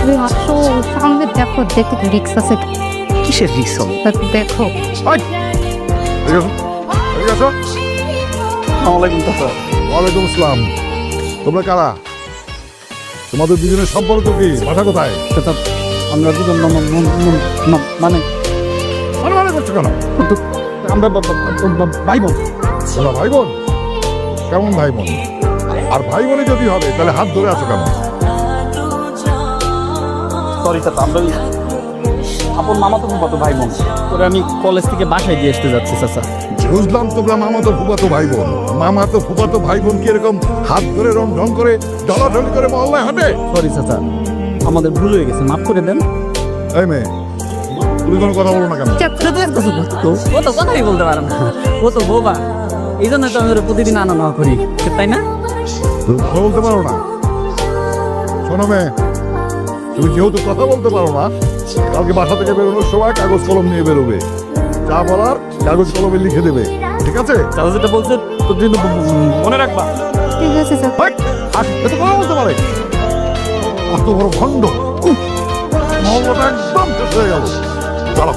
তুমি আসো সামনে দেখো, দেখো রিক্স আছে। কিসের রিক্স? দেখো ওয়ালাইকুম আসসালাম। তোমরা কারা? তোমাদের দুজনের সম্পর্ক কি? বাসা কোথায়? আমরা দুজন মানে মানে করছো কেন? আমরা ভাই বোন। তোমরা ভাই বোন? কেমন ভাই বোন? আর ভাই বোনে যদি হবে তাহলে হাত ধরে আছো কেন? সরি চাচা, আমরা আপন মামা তো ফুফাতো ভাই বোন। ওরা আমি কলেজ থেকে বাসায় দিয়ে আসতে যাচ্ছি চাচা। বুঝলাম তোমরা মামা তো ফুফাতো ভাই বোন। মামা তো ফুফাতো ভাই বোন কি এরকম হাত ধরে রং ঢং করে ঢলাঢলি করে মহল্লায় হাঁটে? সরি চাচা, আমাদের ভুল হয়ে গেছে, মাফ করে দেন। এই মেয়ে, তুমি কোনো কথা বলো না কেন? ও তো কথাই বলতে পারে না, ও তো বোবা। এই জন্য তো আমি ওরা প্রতিদিন আনা নেওয়া করি, তাই না? তুমি কথা বলতে পারো না? শোনো মেয়ে, তুমি যেহেতু কথা বলতে পারো না, কালকে বাসা থেকে বেরোনোর সময় কাগজ কলম নিয়ে বেরোবে। যা বলার কাগজ কলমে লিখে দেবে, ঠিক আছে? চাচা যেটা বলছে তো কিন্তু মনে রাখবা। ঠিক আছে স্যার। আর এত কথা বলতে পারে? অত বড় খণ্ড, মহল্লাটা একদম শেষ হয়ে গেল। চলো।